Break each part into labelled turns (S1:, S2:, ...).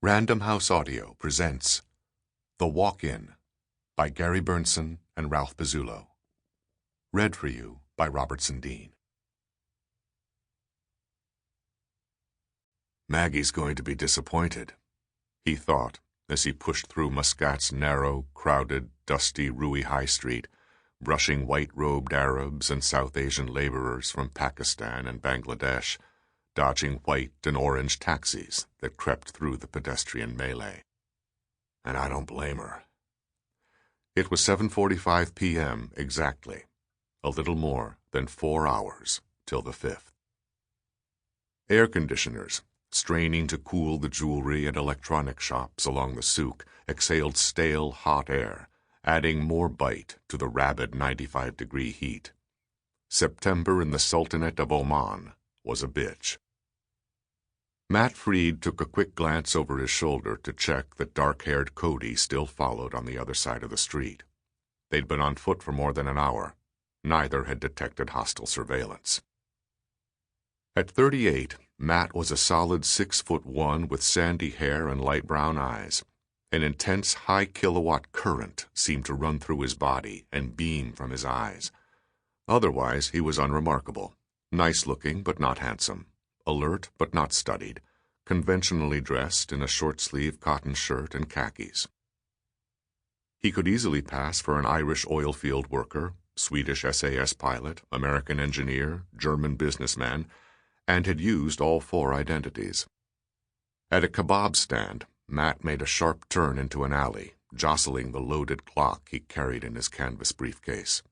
S1: Random House Audio presents The Walk-In by Gary Berntsen and Ralph Pezzullo. Read for you by Robertson Dean. Maggie's going to be disappointed, he thought as he pushed through Muscat's narrow, crowded, dusty Rui High Street, brushing white-robed Arabs and South Asian laborers from Pakistan and Bangladesh, dodging white and orange taxis that crept through the pedestrian melee. And I don't blame her. It was 7:45 p.m. exactly, a little more than 4 hours till the 5th. Air conditioners, straining to cool the jewelry and electronic shops along the souk, exhaled stale, hot air, adding more bite to the rabid 95-degree heat. September in the Sultanate of Oman was a bitch. Matt Freed took a quick glance over his shoulder to check that dark-haired Cody still followed on the other side of the street. They'd been on foot for more than an hour. Neither had detected hostile surveillance. At 38, Matt was a solid 6'1" with sandy hair and light brown eyes. An intense high-kilowatt current seemed to run through his body and beam from his eyes. Otherwise, he was unremarkable. Nice-looking, but not handsome. Alert, but not studied. Conventionally dressed in a short-sleeved cotton shirt and khakis. He could easily pass for an Irish oil field worker, Swedish SAS pilot, American engineer, German businessman, and had used all 4 identities. At a kebab stand, Matt made a sharp turn into an alley, jostling the loaded clock he carried in his canvas briefcase.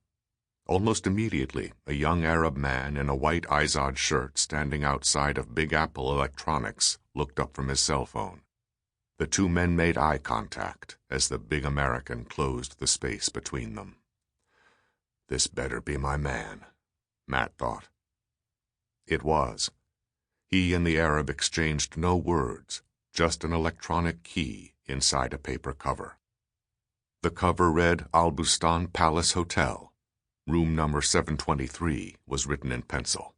S1: Almost immediately, a young Arab man in a white Izod shirt standing outside of Big Apple Electronics looked up from his cell phone. The 2 men made eye contact as the big American closed the space between them. This better be my man, Matt thought. It was. He and the Arab exchanged no words, just an electronic key inside a paper cover. The cover read Al Bustan Palace Hotel. Room number 723 was written in pencil.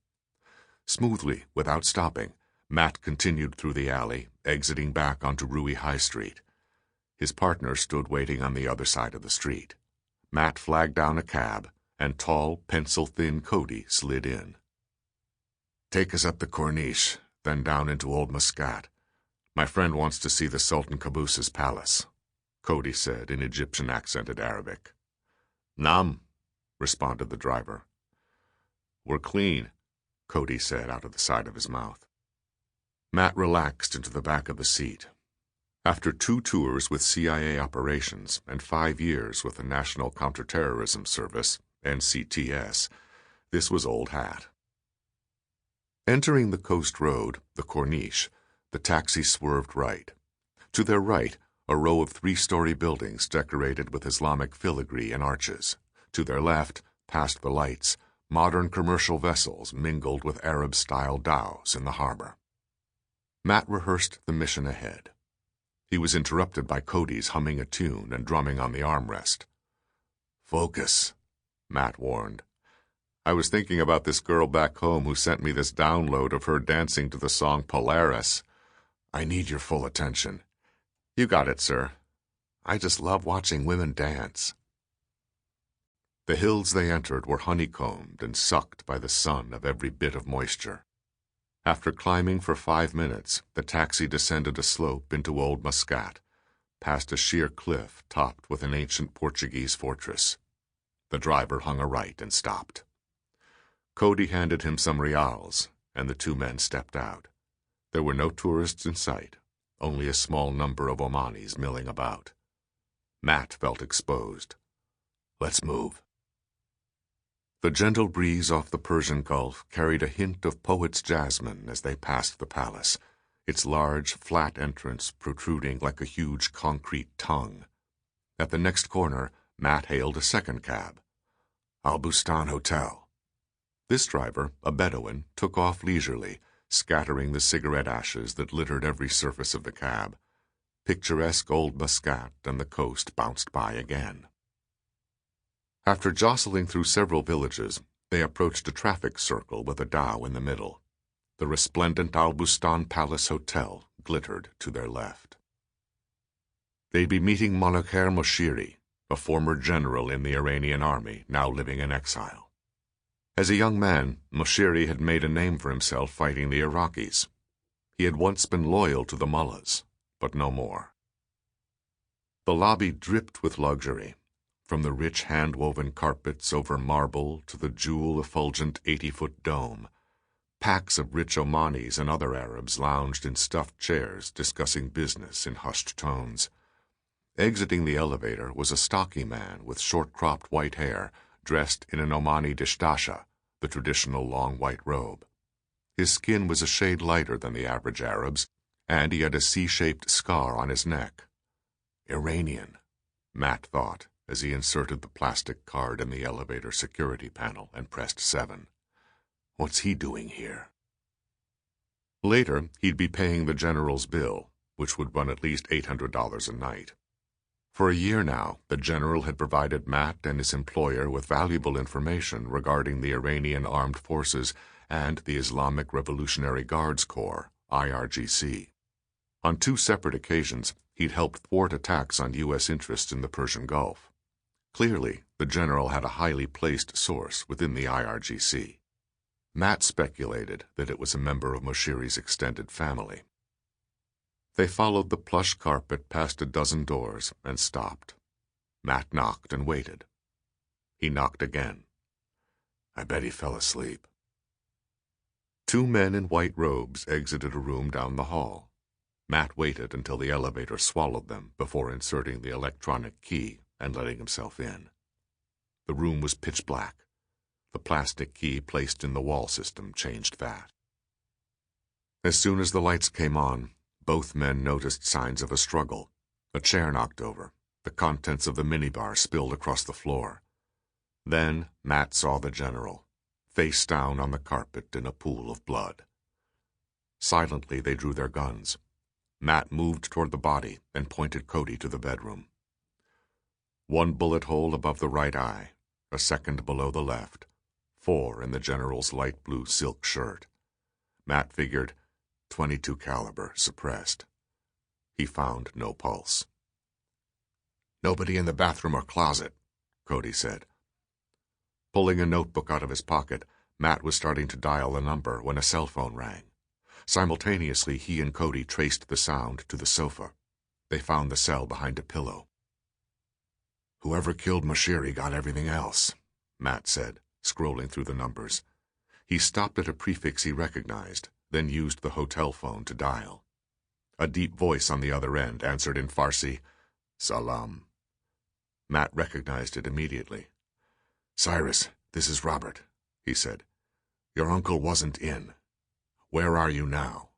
S1: Smoothly, without stopping, Matt continued through the alley, exiting back onto Rui High Street. His partner stood waiting on the other side of the street. Matt flagged down a cab, and tall, pencil-thin Cody slid in. "Take us up the Corniche, then down into Old Muscat. My friend wants to see the Sultan Qaboos's palace," Cody said in Egyptian-accented Arabic. "Nam," responded the driver. "We're clean," Cody said out of the side of his mouth. Matt relaxed into the back of the seat. After 2 tours with CIA operations and 5 years with the National Counterterrorism Service, NCTS, this was old hat. Entering the coast road, the Corniche, the taxi swerved right. To their right, a row of 3-story buildings decorated with Islamic filigree and arches. To their left, past the lights, modern commercial vessels mingled with Arab-style dhows in the harbor. Matt rehearsed the mission ahead. He was interrupted by Cody's humming a tune and drumming on the armrest. "Focus," Matt warned. "I was thinking about this girl back home who sent me this download of her dancing to the song Polaris. I need your full attention." "You got it, sir. I just love watching women dance." The hills they entered were honeycombed and sucked by the sun of every bit of moisture. After climbing for 5 minutes, the taxi descended a slope into Old Muscat, past a sheer cliff topped with an ancient Portuguese fortress. The driver hung a right and stopped. Cody handed him some reals, and the 2 men stepped out. There were no tourists in sight, only a small number of Omanis milling about. Matt felt exposed. "Let's move." The gentle breeze off the Persian Gulf carried a hint of poet's jasmine as they passed the palace, its large, flat entrance protruding like a huge concrete tongue. At the next corner, Matt hailed a second cab. "Al Bustan Hotel." This driver, a Bedouin, took off leisurely, scattering the cigarette ashes that littered every surface of the cab. Picturesque Old Muscat and the coast bounced by again. After jostling through several villages, they approached a traffic circle with a dhow in the middle. The resplendent Al Bustan Palace Hotel glittered to their left. They'd be meeting Molokher Moshiri, a former general in the Iranian army, now living in exile. As a young man, Moshiri had made a name for himself fighting the Iraqis. He had once been loyal to the mullahs, but no more. The lobby dripped with luxury, from the rich hand-woven carpets over marble to the jewel-effulgent 80-foot dome. Packs of rich Omanis and other Arabs lounged in stuffed chairs, discussing business in hushed tones. Exiting the elevator was a stocky man with short-cropped white hair, dressed in an Omani dishtasha, the traditional long white robe. His skin was a shade lighter than the average Arab's, and he had a C-shaped scar on his neck. Iranian, Matt thought, as he inserted the plastic card in the elevator security panel and pressed 7. What's he doing here? Later, he'd be paying the general's bill, which would run at least $800 a night. For a year now, the general had provided Matt and his employer with valuable information regarding the Iranian Armed Forces and the Islamic Revolutionary Guards Corps, IRGC. On 2 separate occasions, he'd helped thwart attacks on U.S. interests in the Persian Gulf. Clearly, the general had a highly placed source within the IRGC. Matt speculated that it was a member of Moshiri's extended family. They followed the plush carpet past a dozen doors and stopped. Matt knocked and waited. He knocked again. I bet he fell asleep. 2 men in white robes exited a room down the hall. Matt waited until the elevator swallowed them before inserting the electronic key and letting himself in. The room was pitch black. The plastic key placed in the wall system changed that. As soon as the lights came on, both men noticed signs of a struggle. A chair knocked over. The contents of the minibar spilled across the floor. Then Matt saw the general, face down on the carpet in a pool of blood. Silently they drew their guns. Matt moved toward the body and pointed Cody to the bedroom. 1 bullet hole above the right eye, a second below the left, 4 in the general's light blue silk shirt. Matt figured, .22 caliber, suppressed. He found no pulse. Nobody in the bathroom or closet, Cody said. Pulling a notebook out of his pocket, Matt was starting to dial a number when a cell phone rang. Simultaneously, he and Cody traced the sound to the sofa. They found the cell behind a pillow. Whoever killed Moshiri got everything else, Matt said, scrolling through the numbers. He stopped at a prefix he recognized, then used the hotel phone to dial. A deep voice on the other end answered in Farsi, Salam. Matt recognized it immediately. Cyrus, this is Robert, he said. Your uncle wasn't in. Where are you now?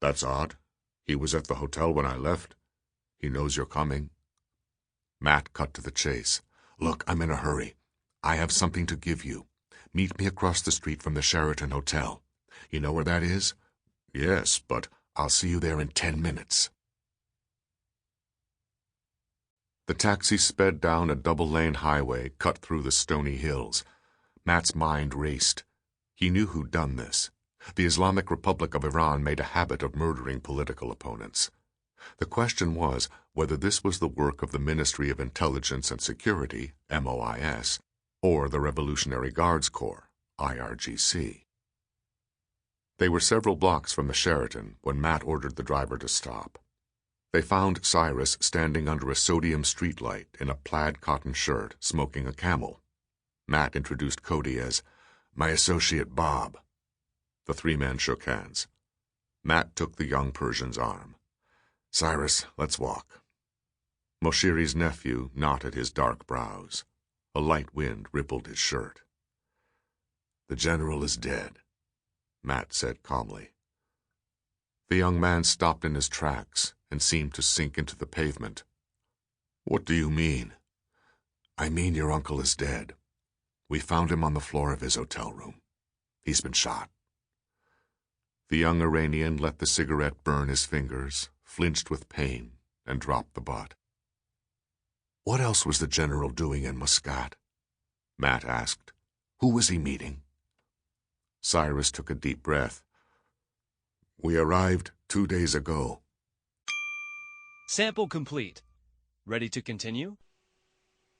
S1: That's odd. He was at the hotel when I left. He knows you're coming. Matt cut to the chase. Look, I'm in a hurry. I have something to give you. Meet me across the street from the Sheraton Hotel. You know where that is? Yes, but I'll see you there in 10 minutes. The taxi sped down a double-lane highway cut through the stony hills. Matt's mind raced. He knew who'd done this. The Islamic Republic of Iran made a habit of murdering political opponents. The question was whether this was the work of the Ministry of Intelligence and Security, MOIS, or the Revolutionary Guards Corps, IRGC. They were several blocks from the Sheraton when Matt ordered the driver to stop. They found Cyrus standing under a sodium streetlight in a plaid cotton shirt, smoking a Camel. Matt introduced Cody as, my associate Bob. The 3 men shook hands. Matt took the young Persian's arm. Cyrus, let's walk. Moshiri's nephew knotted his dark brows. A light wind rippled his shirt. The general is dead, Matt said calmly. The young man stopped in his tracks and seemed to sink into the pavement. What do you mean? I mean your uncle is dead. We found him on the floor of his hotel room. He's been shot. The young Iranian let the cigarette burn his fingers, flinched with pain, and dropped the butt. What else was the general doing in Muscat? Matt asked. Who was he meeting? Cyrus took a deep breath. We arrived 2 days ago.
S2: Sample complete. Ready to continue?